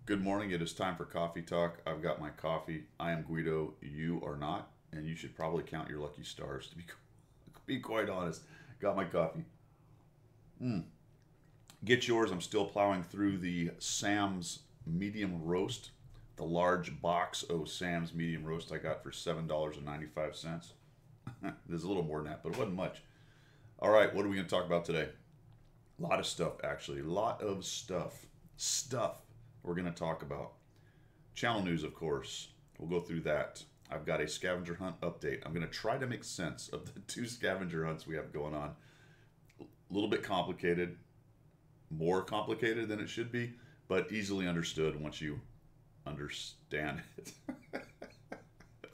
Good morning. It is time for Coffee Talk. I've got my coffee. I am Guido. You are not, and you should probably count your lucky stars to be quite honest. Got my coffee. Get yours. I'm still plowing through the Sam's medium roast, the large box of Sam's medium roast I got for $7.95. There's a little more than that, but it wasn't much. All right, what are we going to talk about today? A lot of stuff, actually. A lot of stuff. We're going to talk about. Channel news, of course. We'll go through that. I've got a scavenger hunt update. I'm going to try to make sense of the two scavenger hunts we have going on. A little bit complicated, more complicated than it should be, but easily understood once you understand it.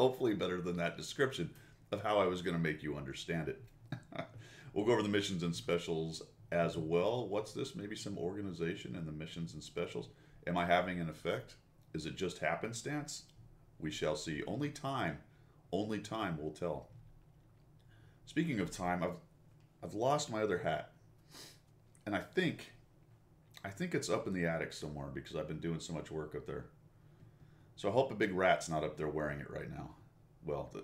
Hopefully better than that description of how I was going to make you understand it. We'll go over the missions and specials as well. What's this? Maybe some organization in the missions and specials. Am I having an effect? Is it just happenstance? We shall see. Only time will tell. Speaking of time, I've lost my other hat, and I think it's up in the attic somewhere because I've been doing so much work up there. So I hope a big rat's not up there wearing it right now. Well,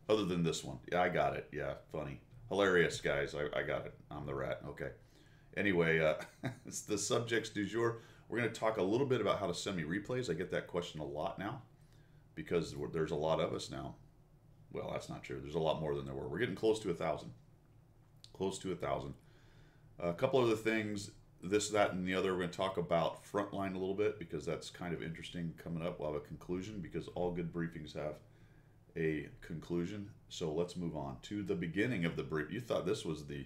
other than this one. Yeah, I got it. Yeah, funny. Hilarious, guys. I got it. I'm the rat. Okay. Anyway, it's the subjects du jour. We're going to talk a little bit about how to send me replays. I get that question a lot now because there's a lot of us now. Well, that's not true. There's a lot more than there were. We're getting close to 1,000. Close to 1,000. A couple other things, this, that, and the other. We're going to talk about Frontline a little bit because that's kind of interesting coming up. We'll have a conclusion because all good briefings have a conclusion. So let's move on to the beginning of the brief. You thought this was the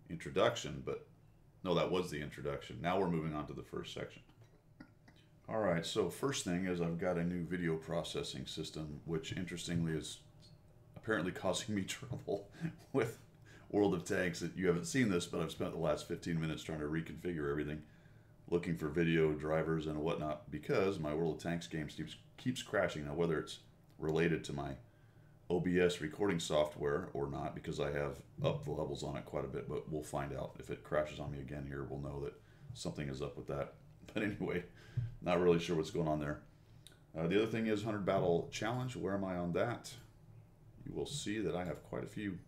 introduction, but no, that was the introduction. Now we're moving on to the first section. All right, so first thing is I've got a new video processing system, which interestingly is apparently causing me trouble with World of Tanks. You haven't seen this, but I've spent the last 15 minutes trying to reconfigure everything, looking for video drivers and whatnot, because my World of Tanks game keeps crashing. Now, whether it's related to my OBS recording software or not, because I have upped the levels on it quite a bit, but we'll find out. If it crashes on me again here, we'll know that something is up with that. But anyway, not really sure what's going on there. The other thing is 100 Battle Challenge. Where am I on that? You will see that I have quite a few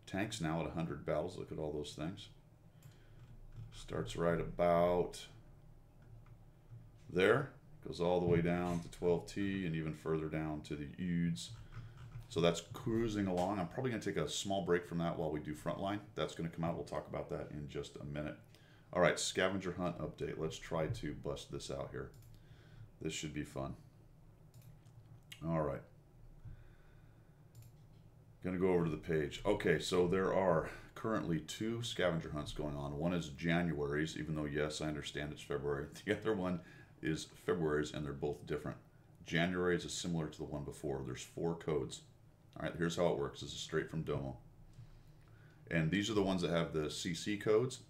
tanks now at 100 battles. Look at all those things. Starts right about there. Goes all the way down to 12T and even further down to the Uds. So that's cruising along. I'm probably going to take a small break from that while we do Frontline. That's going to come out. We'll talk about that in just a minute. All right, scavenger hunt update. Let's try to bust this out here. This should be fun. All right. Going to go over to the page. Okay, so there are currently 2 scavenger hunts going on. One is January's, even though, yes, I understand it's February. The other one is February's, and they're both different. January's is similar to the one before. There's 4 codes. All right, here's how it works. This is straight from Domo. And these are the ones that have the CC codes,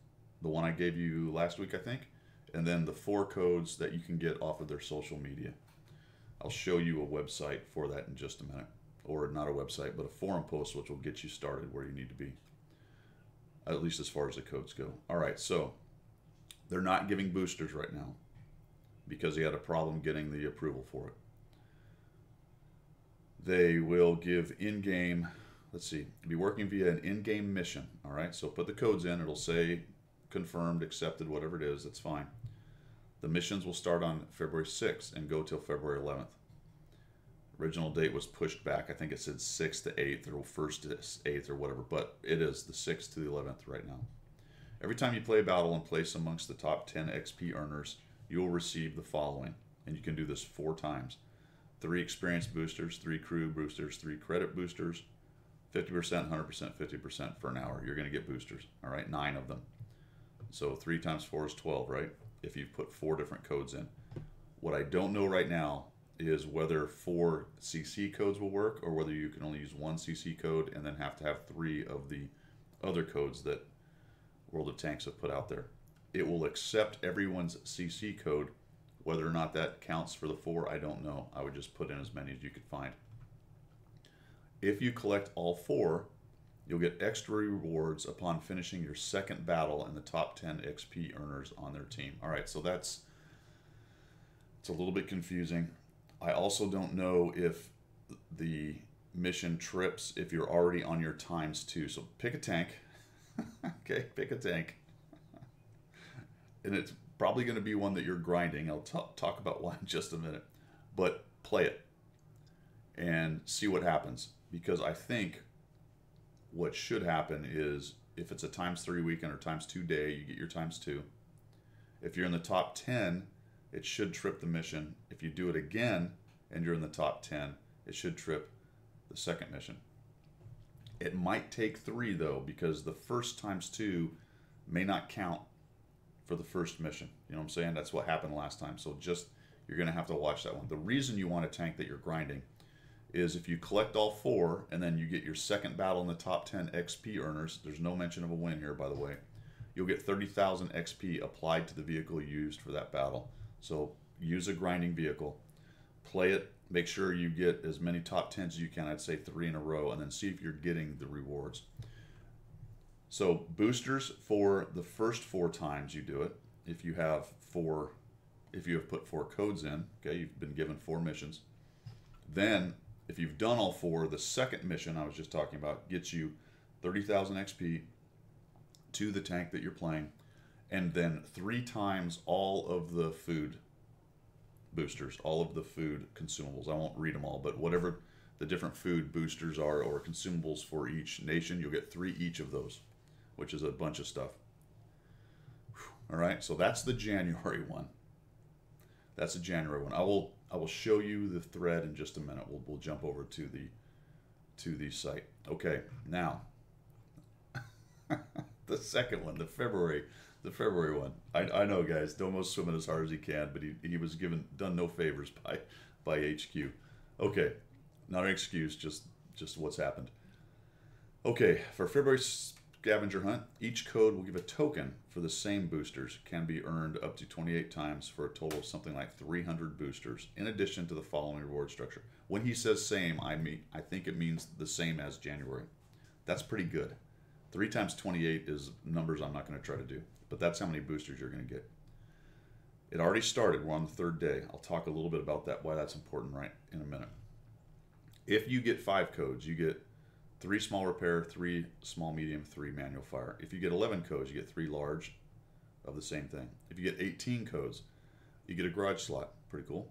the one I gave you last week, I think, and then the 4 codes that you can get off of their social media. I'll show you a website for that in just a minute. Or not a website, but a forum post, which will get you started where you need to be, at least as far as the codes go. All right, so they're not giving boosters right now because he had a problem getting the approval for it. They will give in-game, let's see, be working via an in-game mission. All right, so put the codes in. It'll say confirmed, accepted, whatever it is. That's fine. The missions will start on February 6th and go till February 11th. Original date was pushed back. I think it said 6th to 8th or 1st to 8th or whatever, but it is the 6th to the 11th right now. Every time you play a battle and place amongst the top 10 XP earners, you will receive the following, and you can do this 4 times. 3 experience boosters, 3 crew boosters, 3 credit boosters, 50%, 100%, 50% for an hour. You're going to get boosters, all right? 9 of them. So 3 times 4 is 12, right? If you've put 4 different codes in. What I don't know right now is whether 4 CC codes will work or whether you can only use 1 CC code and then have to have 3 of the other codes that World of Tanks have put out there. it will accept everyone's CC code. Whether or not that counts for the 4, I don't know. I would just put in as many as you could find. If you collect all 4, you'll get extra rewards upon finishing your second battle in the top 10 XP earners on their team. All right, so it's a little bit confusing. I also don't know if the mission trips if you're already on your ×2. So pick a tank. Okay, pick a tank. And it's probably going to be one that you're grinding. I'll talk about why in just a minute. But play it and see what happens. Because I think what should happen is if it's a ×3 weekend or ×2 day, you get your ×2. If you're in the top 10, it should trip the mission. If you do it again and you're in the top 10, it should trip the second mission. It might take 3 though, because the first ×2 may not count for the first mission. You know what I'm saying? That's what happened last time. So just, you're going to have to watch that one. The reason you want a tank that you're grinding is if you collect all 4 and then you get your second battle in the top 10 XP earners, there's no mention of a win here, by the way, you'll get 30,000 XP applied to the vehicle used for that battle. So use a grinding vehicle, play it, make sure you get as many top 10s as you can, I'd say 3 in a row, and then see if you're getting the rewards. So boosters for the first 4 times you do it, if you have put 4 codes in, okay, you've been given 4 missions. Then if you've done all 4, the second mission I was just talking about gets you 30,000 XP to the tank that you're playing, and then 3 times all of the food boosters, all of the food consumables. I won't read them all, but whatever the different food boosters are or consumables for each nation, you'll get 3 each of those, which is a bunch of stuff. All right, so that's the January one. That's the January one. I will show you the thread in just a minute. We'll jump over to the site. Okay, now the second one, the February one. I know, guys, Domo's swimming as hard as he can, but he was done no favors by HQ. Okay, not an excuse, just what's happened. Okay, for February scavenger hunt, each code will give a token for the same boosters. Can be earned up to 28 times for a total of something like 300 boosters, in addition to the following reward structure. When he says same, I think it means the same as January. That's pretty good. 3 times 28 is numbers I'm not going to try to do, but that's how many boosters you're going to get. It already started. We're on the 3rd day. I'll talk a little bit about that, why that's important right in a minute. If you get 5 codes, you get 3 small repair, 3 small medium, 3 manual fire. If you get 11 codes, you get 3 large of the same thing. If you get 18 codes, you get a garage slot. Pretty cool.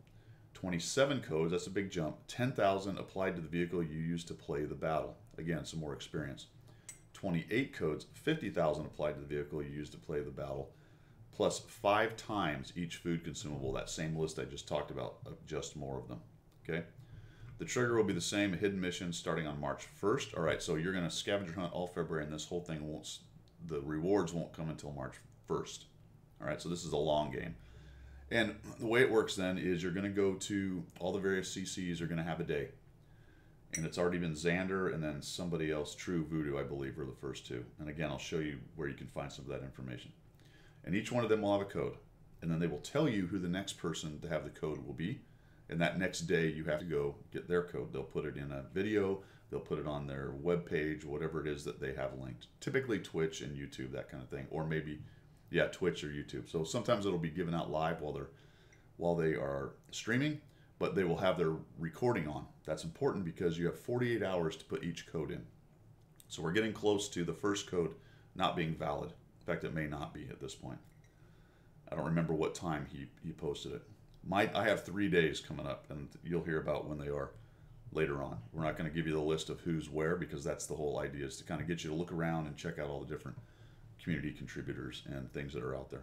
27 codes, that's a big jump. 10,000 applied to the vehicle you use to play the battle. Again, some more experience. 28 codes, 50,000 applied to the vehicle you use to play the battle, plus 5 times each food consumable. That same list I just talked about, just more of them. Okay. The trigger will be the same, a hidden mission starting on March 1st. All right, so you're going to scavenger hunt all February, and this whole thing the rewards won't come until March 1st. All right, so this is a long game. And the way it works then is you're going to go to all the various CCs are going to have a day. And it's already been Xander and then somebody else, True Voodoo, I believe, were the first 2. And again, I'll show you where you can find some of that information. And each one of them will have a code. And then they will tell you who the next person to have the code will be. And that next day, you have to go get their code. They'll put it in a video. They'll put it on their web page, whatever it is that they have linked. Typically Twitch and YouTube, that kind of thing. Or maybe, yeah, Twitch or YouTube. So sometimes it'll be given out live while they are streaming, but they will have their recording on. That's important because you have 48 hours to put each code in. So we're getting close to the first code not being valid. In fact, it may not be at this point. I don't remember what time he posted it. I have 3 days coming up, and you'll hear about when they are later on. We're not going to give you the list of who's where, because that's the whole idea, is to kind of get you to look around and check out all the different community contributors and things that are out there.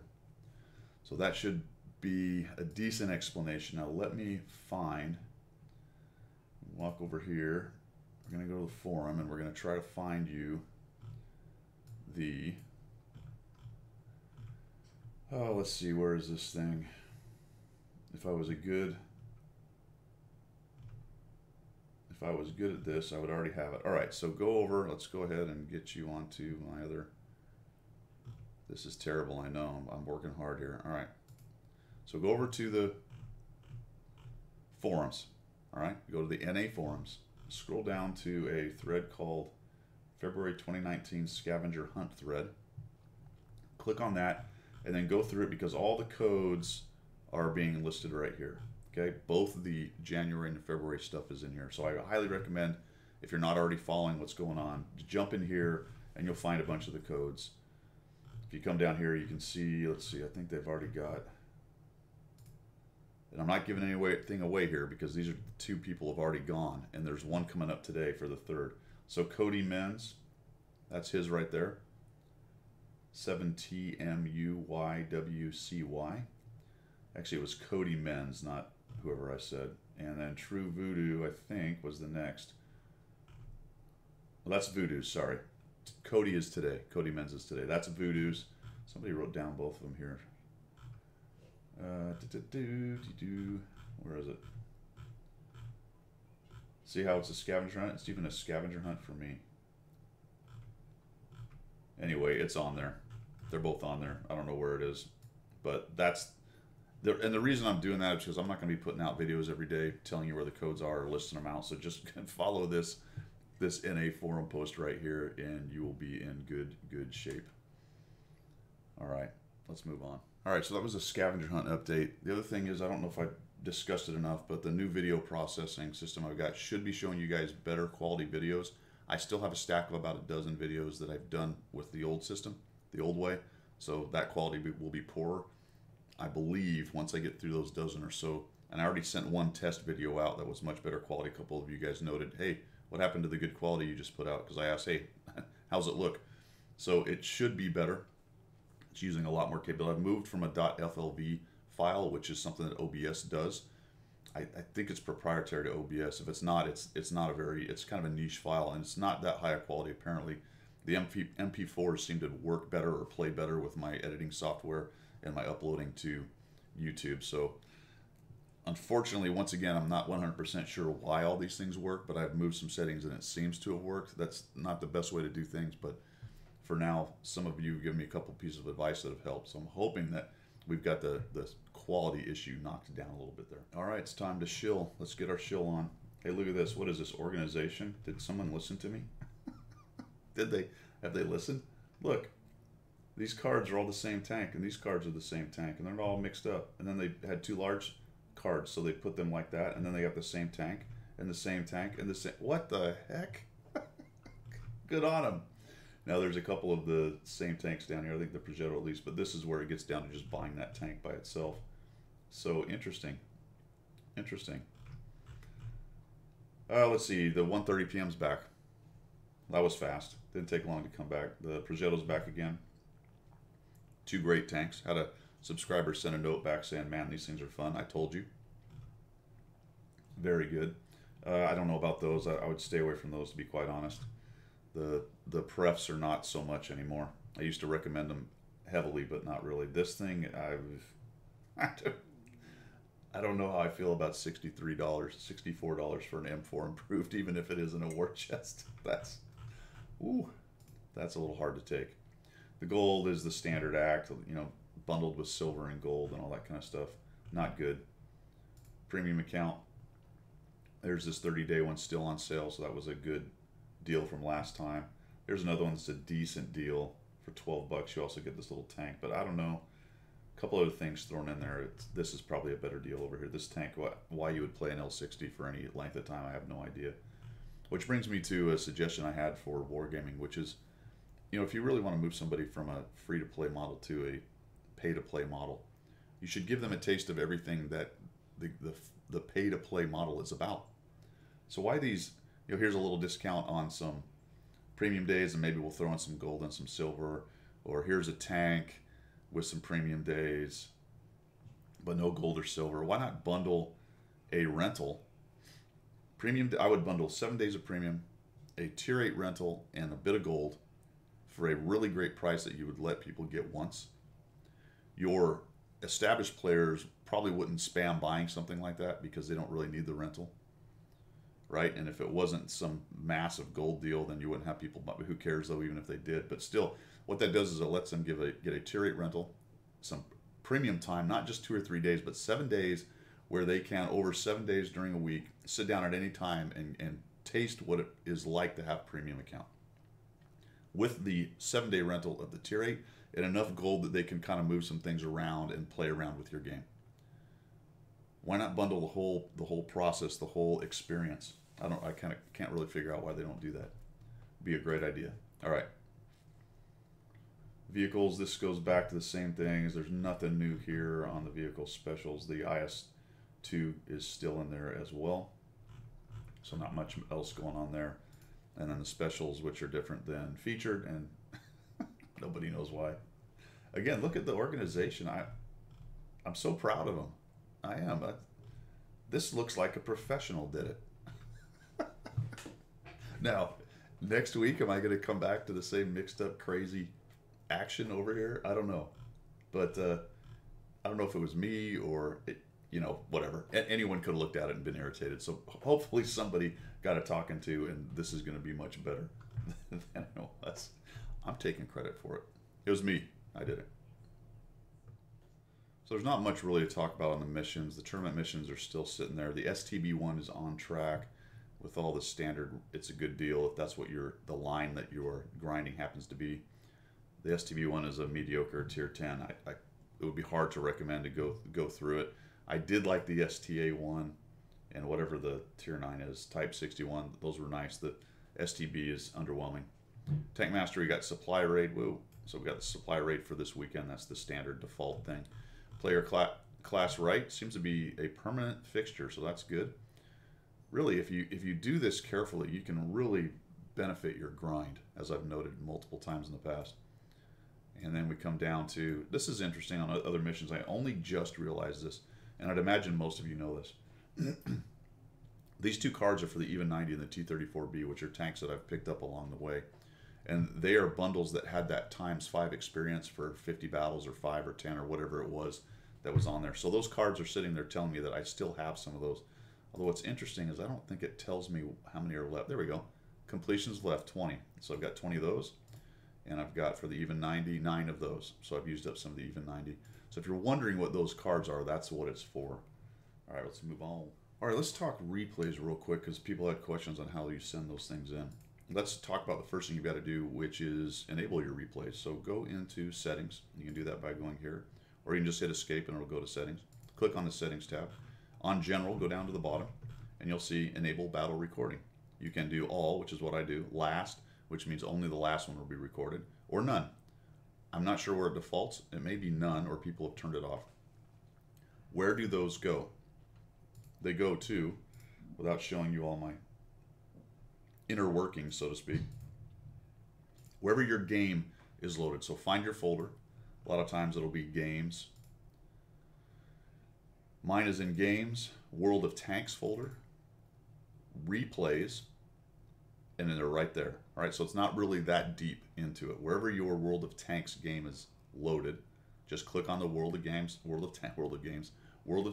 So that should be a decent explanation. Now let me walk over here. We're going to go to the forum, and we're going to try to find you let's see, where is this thing? If I was good at this, I would already have it. All right, so let's go ahead and get you onto This is terrible, I know. I'm working hard here. All right. So go over to the forums. All right. Go to the NA forums. Scroll down to a thread called February 2019 Scavenger Hunt thread. Click on that and then go through it because all the codes are being listed right here. Okay. Both the January and February stuff is in here. So I highly recommend, if you're not already following what's going on, to jump in here and you'll find a bunch of the codes. If you come down here, you can see, let's see, I think they've already got, and I'm not giving anything away here because these are the 2 people have already gone, and there's one coming up today for the 3rd. So Cody Menz, that's his right there. 7TMUYWCY. Actually, it was Cody Menz, not whoever I said. And then True Voodoo, I think, was the next. Well, that's Voodoo's, sorry. Cody is today. Cody Menz is today. That's Voodoo's. Somebody wrote down both of them here. Where is it? See how it's a scavenger hunt? It's even a scavenger hunt for me. Anyway, it's on there. They're both on there. I don't know where it is. But that's... And the reason I'm doing that is because I'm not going to be putting out videos every day telling you where the codes are or listing them out. So just follow this NA forum post right here and you will be in good shape. All right, let's move on. All right, so that was a scavenger hunt update. The other thing is, I don't know if I discussed it enough, but the new video processing system I've got should be showing you guys better quality videos. I still have a stack of about a dozen videos that I've done with the old system, the old way. So that quality will be poorer. I believe once I get through those dozen or so, and I already sent one test video out that was much better quality. A couple of you guys noted, hey, what happened to the good quality you just put out? Because I asked, hey, how's it look? So it should be better. It's using a lot more capability. I've moved from a .flv file, which is something that OBS does. I think it's proprietary to OBS. If it's not, it's not a very, it's kind of a niche file, and it's not that high a quality apparently. The MP4s seem to work better or play better with my editing software and my uploading to YouTube. So unfortunately, once again, I'm not 100% sure why all these things work, but I've moved some settings and it seems to have worked. That's not the best way to do things, but for now, some of you have given me a couple pieces of advice that have helped. So I'm hoping that we've got the quality issue knocked down a little bit there. All right, it's time to shill. Let's get our shill on. Hey, look at this. What is this, organization? Did someone listen to me? Did they? Have they listened? Look, these cards are all the same tank, and these cards are the same tank, and they're all mixed up. And then they had 2 large cards, so they put them like that, and then they got the same tank, and the same tank, and the same... What the heck? Good on them. Now, there's a couple of the same tanks down here. I think the Progetto at least, but this is where it gets down to just buying that tank by itself. So, interesting. Interesting. Let's see. The 1:30 p.m.'s back. That was fast. Didn't take long to come back. The Progetto's back again. 2 great tanks. Had a subscriber send a note back saying, man, these things are fun. I told you. Very good. I don't know about those. I would stay away from those, to be quite honest. The prefs are not so much anymore. I used to recommend them heavily, but not really. This thing, I don't know how I feel about $63, $64 for an M4 improved, even if it isn't a war chest. That's a little hard to take. The gold is the standard act, you know, bundled with silver and gold and all that kind of stuff. Not good. Premium account. There's this 30-day one still on sale, so that was a good deal from last time. There's another one that's a decent deal for 12 bucks. You also get this little tank, but I don't know. A couple other things thrown in there. This is probably a better deal over here. This tank, why you would play an L60 for any length of time, I have no idea. Which brings me to a suggestion I had for wargaming, which is, you know, if you really want to move somebody from a free-to-play model to a pay-to-play model, you should give them a taste of everything that the pay-to-play model is about. So why these, you know, here's a little discount on some premium days, and maybe we'll throw in some gold and some silver, or here's a tank with some premium days, but no gold or silver. Why not bundle a rental? Premium, I would bundle 7 days of premium, a tier 8 rental, and a bit of gold for a really great price that you would let people get once. Your established players probably wouldn't spam buying something like that because they don't really need the rental, right? And if it wasn't some massive gold deal, then you wouldn't have people buy. Who cares though, even if they did? But still, What that does is it lets them get a tier 8 rental, some premium time, not just 2 or 3 days, but 7 days, where they can, over 7 days during a week, sit down at any time and taste what it is like to have a premium account. With the 7-day rental of the tier 8 and enough gold that they can kind of move some things around and play around with your game. Why not bundle the whole process, the whole experience? I kind of can't really figure out why they don't do that. Be a great idea. All right. Vehicles, this goes back to the same things. There's nothing new here on the vehicle specials. The IS2 is still in there as well. So not much else going on there. And then the specials, which are different than featured, and nobody knows why. Again, look at the organization. I'm so proud of them. I am. This looks like a professional did it. Now, next week, am I going to come back to the same mixed up, crazy action over here? I don't know. But I don't know if it was me or, whatever. Anyone could have looked at it and been irritated. So hopefully somebody got a talking to, and this is going to be much better than it was. I'm taking credit for it. It was me. I did it. So there's not much really to talk about on the missions. The tournament missions are still sitting there. The STB one is on track with all the standard. It's a good deal if that's what the line that you're grinding happens to be. The STB one is a mediocre tier 10. It would be hard to recommend to go through it. I did like the STA one and whatever the tier 9 is, type 61. Those were nice. The STB is underwhelming. Tank Mastery got supply raid. Woo. So we got the supply raid for this weekend. That's the standard default thing. Player class right seems to be a permanent fixture, so that's good. Really, if you do this carefully, you can really benefit your grind, as I've noted multiple times in the past. And then we come down to, this is interesting on other missions. I only just realized this, and I'd imagine most of you know this. These two cards are for the Even 90 and the T-34B, which are tanks that I've picked up along the way. And they are bundles that had that ×5 experience for 50 battles or 5 or 10 or whatever it was that was on there. So those cards are sitting there telling me that I still have some of those. Although what's interesting is I don't think it tells me how many are left. There we go. Completions left, 20. So I've got 20 of those. And I've got for the Even 90, 9 of those. So I've used up some of the Even 90. So if you're wondering what those cards are, that's what it's for. All right, let's move on. All right, let's talk replays real quick because people had questions on how you send those things in. Let's talk about the first thing you've got to do, which is enable your replays. So go into settings. You can do that by going here, or you can just hit escape and it'll go to settings. Click on the settings tab. On general, go down to the bottom and you'll see enable battle recording. You can do all, which is what I do, last, which means only the last one will be recorded, or none. I'm not sure where it defaults. It may be none, or people have turned it off. Where do those go? They go to, without showing you all my inner workings, so to speak, wherever your game is loaded. So find your folder. A lot of times it'll be games. Mine is in games, World of Tanks folder, replays, and then they're right there. All right, so it's not really that deep into it. Wherever your World of Tanks game is loaded, just click on the World of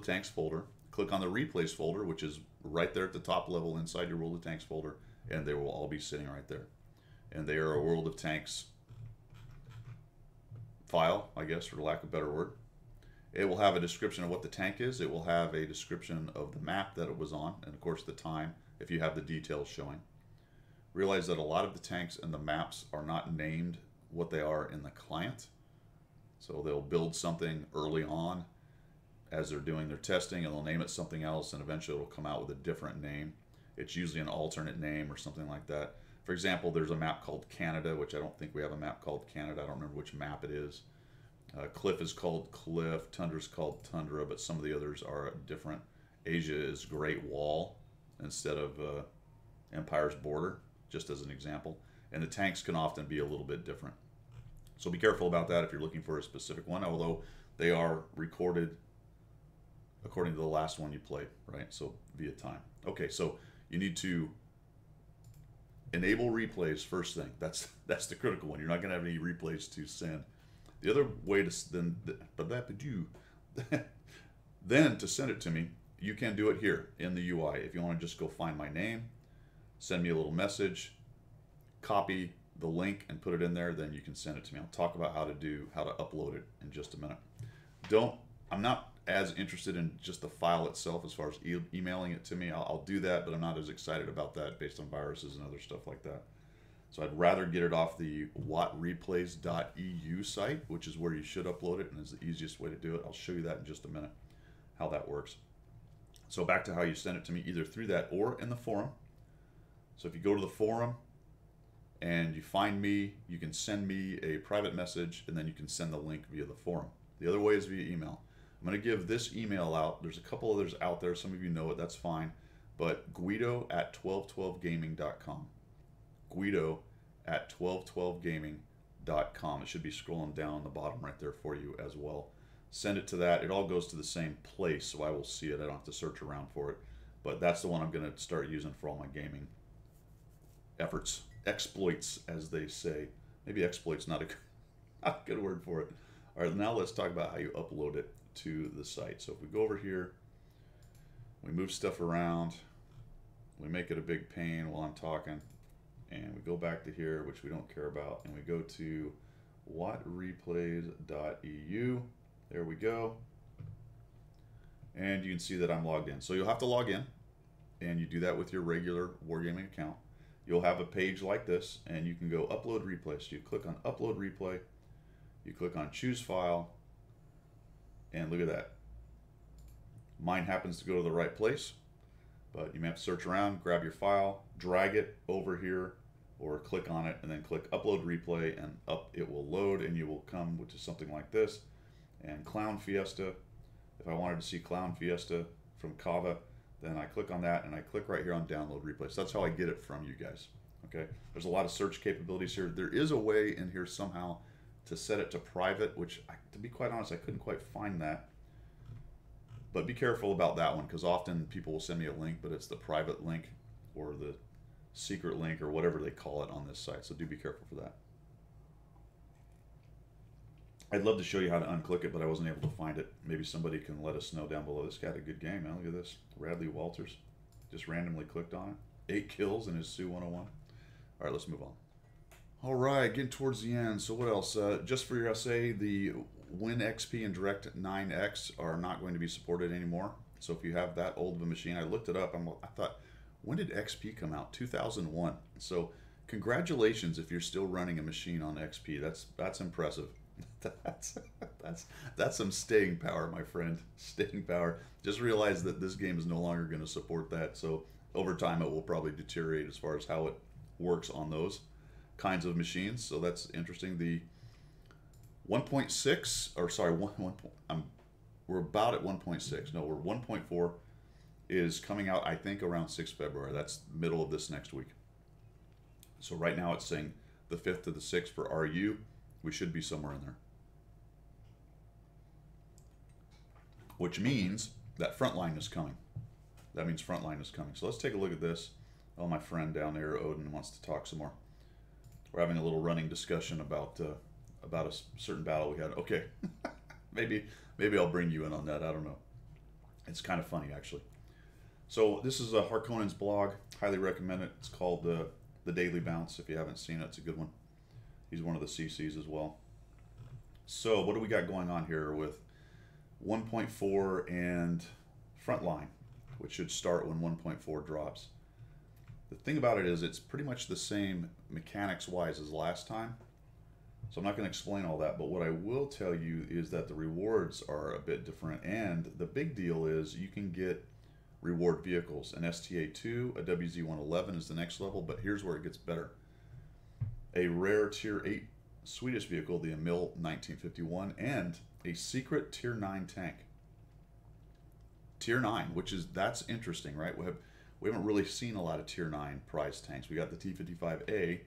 Tanks folder. Click on the replays folder, which is right there at the top level inside your World of Tanks folder, and they will all be sitting right there. And they are a World of Tanks file, I guess, for lack of a better word. It will have a description of what the tank is. It will have a description of the map that it was on, and of course the time, if you have the details showing. Realize that a lot of the tanks and the maps are not named what they are in the client. So they'll build something early on as they're doing their testing, and they'll name it something else, and eventually it'll come out with a different name. It's usually an alternate name or something like that. For example, there's a map called Canada, which I don't think we have a map called Canada. I don't remember which map it is. Cliff is called Cliff, Tundra is called Tundra, but some of the others are different. Asia is Great Wall instead of Empire's Border, just as an example. And the tanks can often be a little bit different. So be careful about that if you're looking for a specific one, although they are recorded according to the last one you played, right? So via time. Okay, so you need to enable replays first thing. That's the critical one. You're not going to have any replays to send. The other way to then to send it to me, you can do it here in the UI. If you want to just go find my name, send me a little message, copy the link and put it in there, then you can send it to me. I'll talk about how to upload it in just a minute. I'm not as interested in just the file itself as far as emailing it to me. I'll do that, but I'm not as excited about that based on viruses and other stuff like that. So I'd rather get it off the wattreplays.eu site, which is where you should upload it and is the easiest way to do it. I'll show you that in just a minute, how that works. So back to how you send it to me, either through that or in the forum. So if you go to the forum and you find me, you can send me a private message, and then you can send the link via the forum. The other way is via email. I'm going to give this email out. There's a couple others out there. Some of you know it. That's fine. But Guido@1212gaming.com. Guido@1212gaming.com. It should be scrolling down the bottom right there for you as well. Send it to that. It all goes to the same place, so I will see it. I don't have to search around for it. But that's the one I'm going to start using for all my gaming efforts. Exploits, as they say. Maybe exploit's not a good word for it. All right, now let's talk about how you upload it to the site. So if we go over here, we move stuff around, we make it a big pain while I'm talking, and we go back to here, which we don't care about, and we go to wattreplays.eu. There we go. And you can see that I'm logged in. So you'll have to log in, and you do that with your regular Wargaming account. You'll have a page like this, and you can go upload replay. So you click on upload replay, you click on choose file, and look at that. Mine happens to go to the right place, but you may have to search around, grab your file, drag it over here, or click on it, and then click upload replay, and up it will load, and you will come to something like this. And Clown Fiesta, if I wanted to see Clown Fiesta from Kava, then I click on that, and I click right here on download replay. So that's how I get it from you guys. Okay, there's a lot of search capabilities here. There is a way in here somehow to set it to private, which, to be quite honest, I couldn't quite find that. But be careful about that one, because often people will send me a link, but it's the private link or the secret link or whatever they call it on this site. So do be careful for that. I'd love to show you how to unclick it, but I wasn't able to find it. Maybe somebody can let us know down below. This guy had a good game, man. Look at this. Radley Walters. Just randomly clicked on it. 8 kills in his Sue 101. All right, let's move on. All right, getting towards the end. So what else? Just for your SA, the Win XP and Direct 9X are not going to be supported anymore. So if you have that old of a machine, I looked it up. I thought, when did XP come out? 2001. So congratulations if you're still running a machine on XP. That's impressive. That's some staying power, my friend. Staying power. Just realize that this game is no longer going to support that. So over time, it will probably deteriorate as far as how it works on those kinds of machines. So that's interesting. The 1.6, or sorry, we're about at 1.6. No, we're 1.4 is coming out, I think, around 6 February. That's middle of this next week. So right now it's saying the 5th to the 6th for RU. We should be somewhere in there. Which means that Frontline is coming. That means Frontline is coming. So let's take a look at this. Oh, my friend down there, Odin, wants to talk some more. We're having a little running discussion about a certain battle we had. Okay, maybe I'll bring you in on that. I don't know. It's kind of funny, actually. So this is Harkonnen's blog. Highly recommend it. It's called The Daily Bounce. If you haven't seen it, it's a good one. He's one of the CCs as well. So what do we got going on here with 1.4 and Frontline, which should start when 1.4 drops? The thing about it is it's pretty much the same mechanics-wise as last time. So I'm not going to explain all that, but what I will tell you is that the rewards are a bit different, and the big deal is you can get reward vehicles. An STA-2, a WZ-111 is the next level, but here's where it gets better. A rare Tier 8 Swedish vehicle, the Emil 1951, and a secret Tier 9 tank. Tier 9, that's interesting, right? We haven't really seen a lot of Tier 9 prize tanks. We got the T-55A.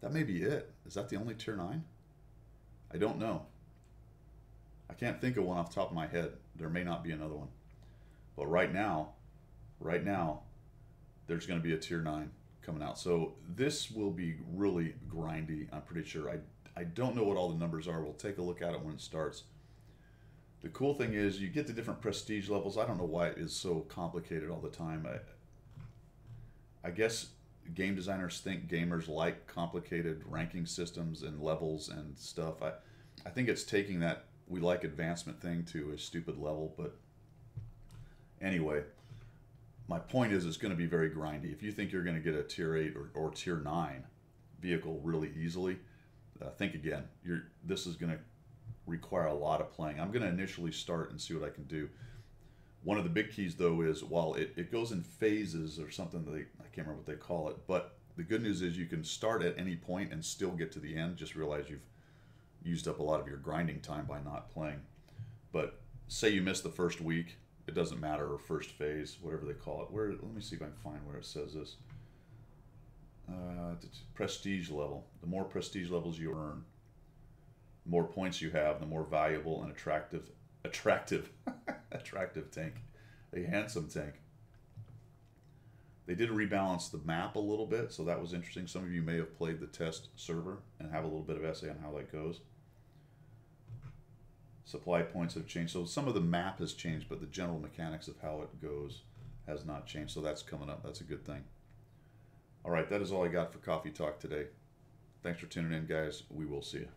That may be it. Is that the only Tier 9? I don't know. I can't think of one off the top of my head. There may not be another one. But right now, there's going to be a Tier 9 coming out. So this will be really grindy, I'm pretty sure. I don't know what all the numbers are. We'll take a look at it when it starts. The cool thing is you get the different prestige levels. I don't know why it is so complicated all the time. I guess game designers think gamers like complicated ranking systems and levels and stuff. I think it's taking that we like advancement thing to a stupid level, but anyway, my point is it's going to be very grindy. If you think you're going to get a tier 8 or tier 9 vehicle really easily, think again. This is going to require a lot of playing. I'm going to initially start and see what I can do. One of the big keys, though, is while it goes in phases or something, I can't remember what they call it, but the good news is you can start at any point and still get to the end. Just realize you've used up a lot of your grinding time by not playing. But say you miss the first week, it doesn't matter, or first phase, whatever they call it. Let me see if I can find where it says this. Prestige level. The more prestige levels you earn, the more points you have, the more valuable and attractive tank, a handsome tank. They did rebalance the map a little bit, so that was interesting. Some of you may have played the test server and have a little bit of essay on how that goes. Supply points have changed, so some of the map has changed, but the general mechanics of how it goes has not changed, so that's coming up. That's a good thing. All right, that is all I got for Coffee Talk today. Thanks for tuning in, guys. We will see you.